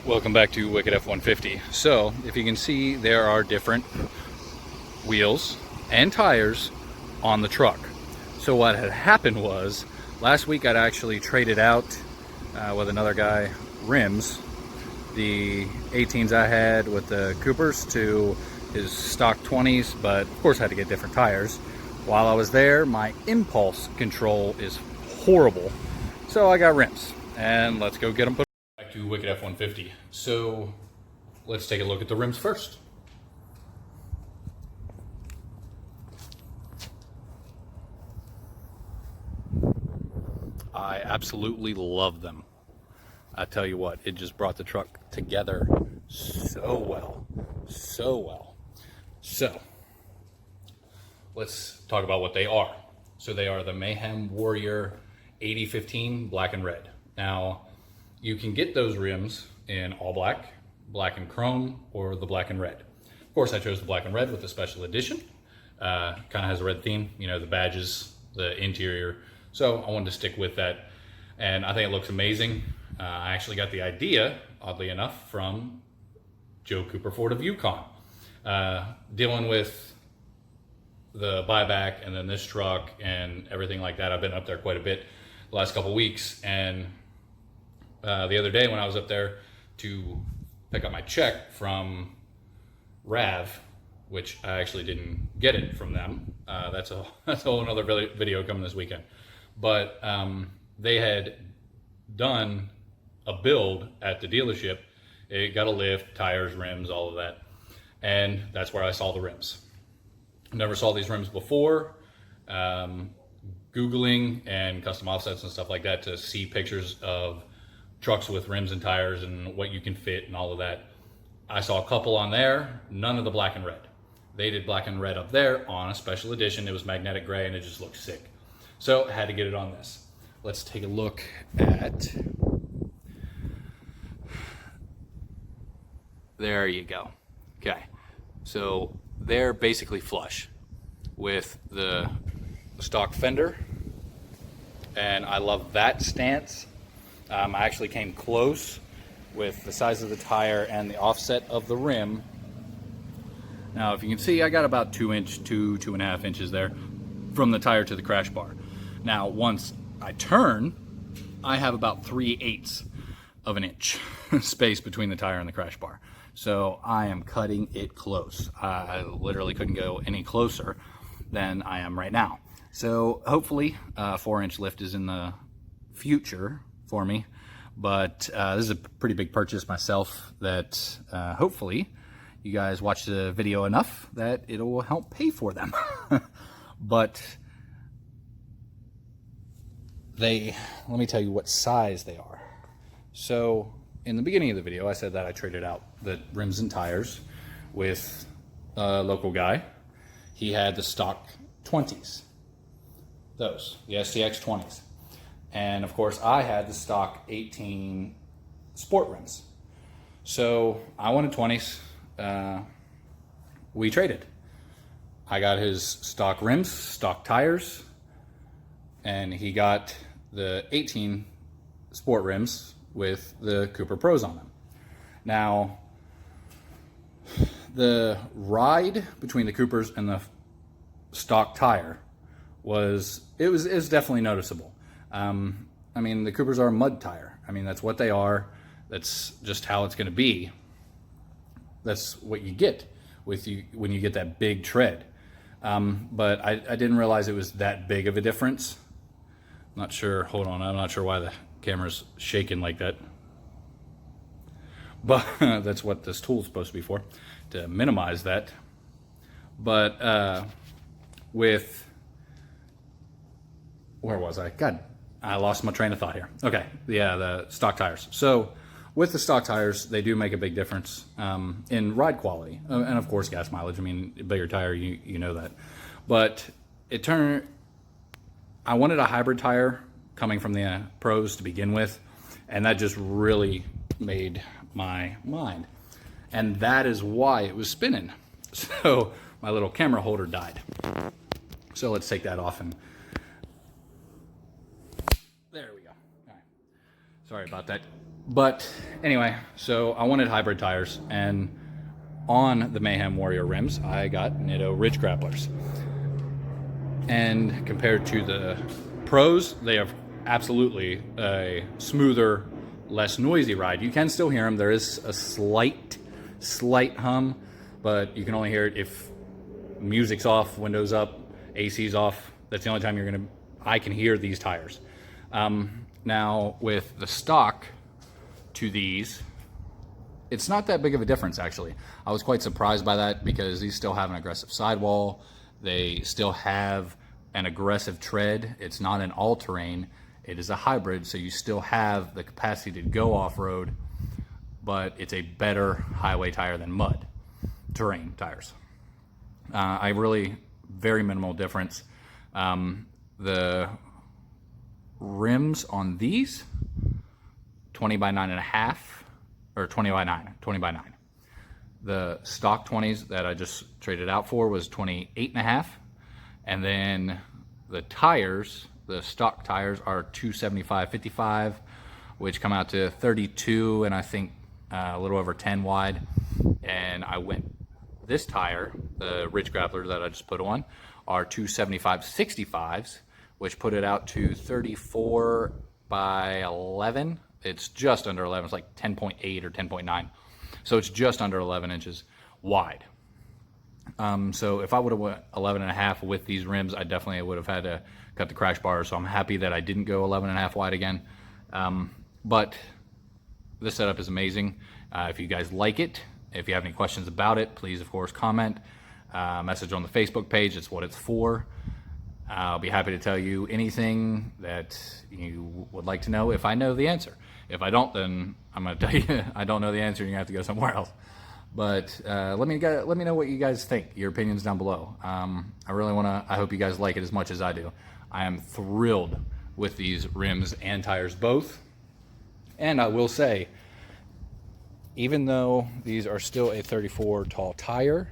Welcome back to Wicked F150. So, if you can see, there are different wheels and tires on the truck. So what had happened was, last week I'd actually traded out with another guy, RIMS, the 18s I had with the Coopers to his stock 20s, but of course I had to get different tires. While I was there, my impulse control is horrible. So I got RIMS, and let's go get them put back to Wicked F150. So let's take a look at the rims first. I absolutely love them. I tell you what, it just brought the truck together so well, so well. So let's talk about what they are. So they are the Mayhem Warrior 8015 black and red. Now, you can get those rims in all black, black and chrome, or the black and red. Of course, I chose the black and red with the special edition. Kind of has a red theme, you know, the badges, the interior. So I wanted to stick with that, and I think it looks amazing. I actually got the idea, oddly enough, from Joe Cooper Ford of Yukon. Dealing with the buyback and then this truck and everything like that, I've been up there quite a bit the last couple weeks, and the other day when I was up there to pick up my check from Rav, which I actually didn't get it from them. That's a whole other video coming this weekend. But they had done a build at the dealership. It got a lift, tires, rims, all of that. And that's where I saw the rims. Never saw these rims before. Googling and custom offsets and stuff like that to see pictures of trucks with rims and tires and what you can fit and all of that. I saw a couple on there, none of the black and red. They did black and red up there on a special edition. It was magnetic gray and it just looked sick. So I had to get it on this. Let's take a look at, there you go. Okay, so they're basically flush with the stock fender, and I love that stance. I actually came close with the size of the tire and the offset of the rim. Now, if you can see, I got about 2.5 inches there from the tire to the crash bar. Now, once I turn, I have about 3/8 of an inch space between the tire and the crash bar. So I am cutting it close. I literally couldn't go any closer than I am right now. So hopefully a 4-inch lift is in the future for me. But this is a pretty big purchase myself that hopefully you guys watch the video enough that it will help pay for them. But let me tell you what size they are. So in the beginning of the video, I said that I traded out the rims and tires with a local guy. He had the stock 20s, those, the STX 20s. And of course, I had the stock 18 sport rims. So I wanted 20s. We traded. I got his stock rims, stock tires, and he got the 18 sport rims with the Cooper Pros on them. Now, the ride between the Coopers and the stock tire was definitely noticeable. I mean, the Coopers are a mud tire. I mean, that's what they are. That's just how it's going to be. That's what you get with when you get that big tread. But I didn't realize it was that big of a difference. Not sure. Hold on. I'm not sure why the camera's shaking like that. But that's what this tool's supposed to be for, to minimize that. But where was I? God, I lost my train of thought here. Okay, yeah, the stock tires. So with the stock tires, they do make a big difference in ride quality. And of course, gas mileage. I mean, bigger tire, you know that. But I wanted a hybrid tire coming from the Pros to begin with. And that just really made my mind. And that is why it was spinning. So my little camera holder died. So let's take that off and there we go. All right. Sorry about that. But anyway, so I wanted hybrid tires, and on the Mayhem Warrior rims, I got Nitto Ridge grapplers. And compared to the pros, they have absolutely a smoother, less noisy ride. You can still hear them. There is a slight hum, but you can only hear it if music's off, windows up, AC's off. That's the only time I can hear these tires. Now with the stock to these, it's not that big of a difference actually. I was quite surprised by that because these still have an aggressive sidewall. They still have an aggressive tread. It's not an all-terrain. It is a hybrid, so you still have the capacity to go off-road, but it's a better highway tire than mud terrain tires. Very minimal difference. The rims on these, 20 by 9.5, or 20 by 9. The stock 20s that I just traded out for was 28.5. And then the tires, the stock tires are 275/55, which come out to 32 and I think a little over 10 wide. And this tire, the Ridge Grappler that I just put on, are 275/65s, which put it out to 34 by 11. It's just under 11. It's like 10.8 or 10.9. So it's just under 11 inches wide. So if I would have went 11.5 with these rims, I definitely would have had to cut the crash bar. So I'm happy that I didn't go 11.5 wide again. But this setup is amazing. If you guys like it, if you have any questions about it, please, of course, comment, message on the Facebook page. It's what it's for. I'll be happy to tell you anything that you would like to know if I know the answer. If I don't, then I'm going to tell you I don't know the answer and you have to go somewhere else. But let me know what you guys think, your opinions down below. I hope you guys like it as much as I do. I am thrilled with these rims and tires both. And I will say, even though these are still a 34 tall tire,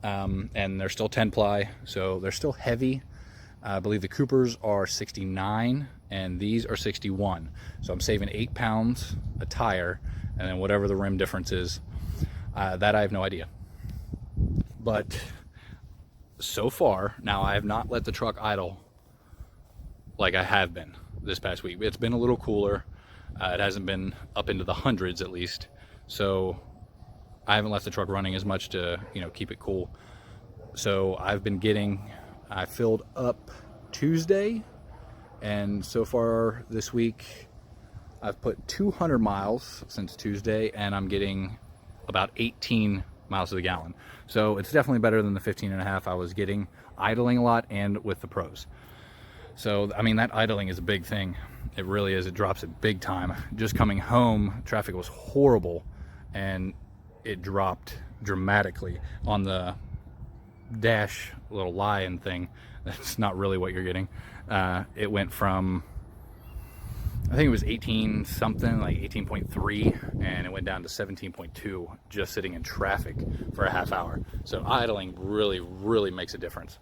and they're still 10 ply, so they're still heavy. I believe the Coopers are 69 and these are 61. So I'm saving 8 pounds a tire, and then whatever the rim difference is, that I have no idea. But so far, now I have not let the truck idle like I have been this past week. It's been a little cooler. It hasn't been up into the hundreds at least. So I haven't left the truck running as much to, keep it cool. So I filled up Tuesday, and so far this week I've put 200 miles since Tuesday, and I'm getting about 18 miles to the gallon. So it's definitely better than the 15.5 I was getting idling a lot and with the pros. So, I mean, that idling is a big thing. It really is. It drops it big time. Just coming home, traffic was horrible, and it dropped dramatically on the dash little lion thing. That's not really what you're getting. It went from, I think it was 18 something, like 18.3, and it went down to 17.2 just sitting in traffic for a half hour. So idling really makes a difference.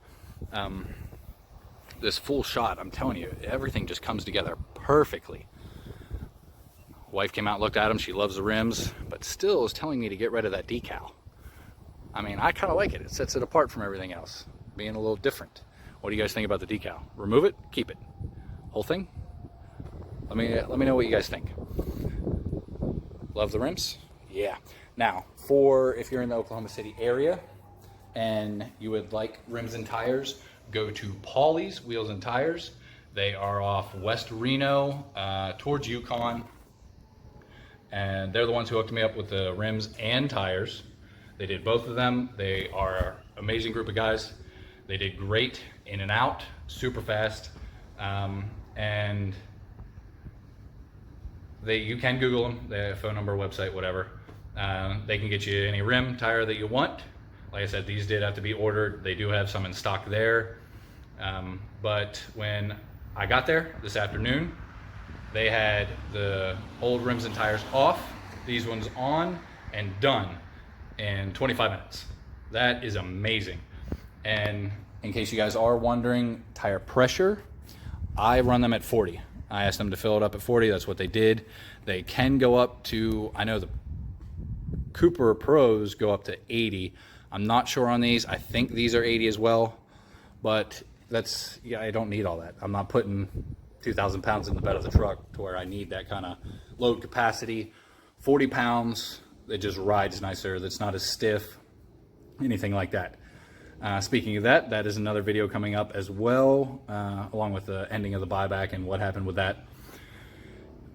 This full shot, I'm telling you, everything just comes together perfectly. Wife came out and looked at them. She loves the rims, but still is telling me to get rid of that decal. I mean, I kind of like it. It sets it apart from everything else, being a little different. What do you guys think about the decal? Remove it? Keep it? Whole thing? Let me know what you guys think. Love the rims? Yeah. Now, if you're in the Oklahoma City area and you would like rims and tires, go to Paulie's Wheels and Tires. They are off West Reno towards Yukon. And they're the ones who hooked me up with the rims and tires. They did both of them. They are an amazing group of guys. They did great in and out, super fast. And you can Google them. They have a phone number, website, whatever. They can get you any rim, tire that you want. Like I said, these did have to be ordered. They do have some in stock there. But when I got there this afternoon, they had the old rims and tires off, these ones on and done in 25 minutes. That is amazing. And in case you guys are wondering, tire pressure, I run them at 40. I asked them to fill it up at 40. That's what they did. They can go up to, I know the Cooper Pros go up to 80. I'm not sure on these. I think these are 80 as well, but that's, yeah, I don't need all that. I'm not putting 2,000 pounds in the bed of the truck to where I need that kind of load capacity. 40 pounds, it just rides nicer. That's not as stiff, anything like that. Speaking of that, that is another video coming up as well, along with the ending of the buyback and what happened with that.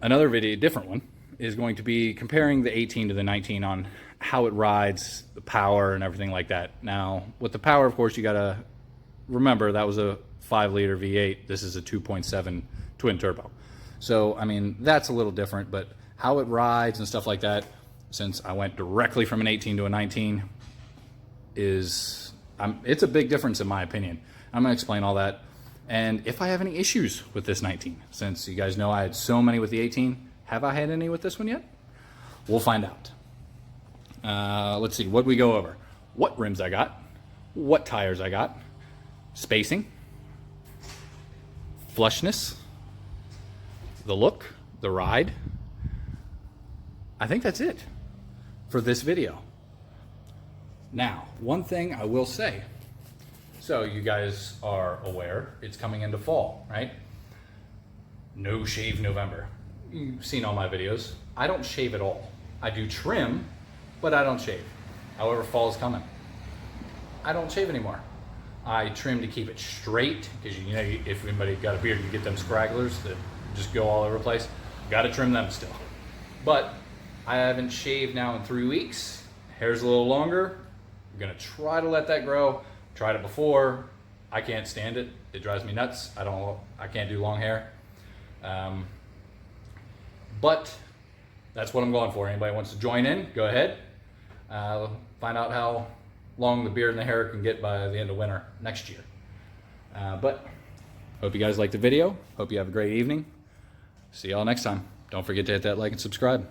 Another video, different one, is going to be comparing the 18 to the 19 on how it rides, the power and everything like that. Now, with the power, of course, you gotta remember that was a 5-liter V8. This is a 2.7 twin turbo. So, I mean, that's a little different, but how it rides and stuff like that, since I went directly from an 18 to a 19, is... it's a big difference in my opinion. I'm going to explain all that. And if I have any issues with this 19, since you guys know I had so many with the 18, have I had any with this one yet? We'll find out. Let's see, what we go over. What rims I got, what tires I got, spacing, flushness, the look, the ride. I think that's it for this video. Now, one thing I will say, so you guys are aware, it's coming into fall, right? No shave November. You've seen all my videos. I don't shave at all. I do trim, but I don't shave. However, fall is coming. I don't shave anymore. I trim to keep it straight, because you know, if anybody got a beard, you get them scragglers that just go all over the place. Got to trim them still. But I haven't shaved now in 3 weeks. Hair's a little longer. I'm gonna try to let that grow. Tried it before. I can't stand it. It drives me nuts. I can't do long hair. But that's what I'm going for. Anybody wants to join in, go ahead. Find out how long the beard and the hair can get by the end of winter next year. But hope you guys liked the video. Hope you have a great evening. See y'all next time. Don't forget to hit that like and subscribe.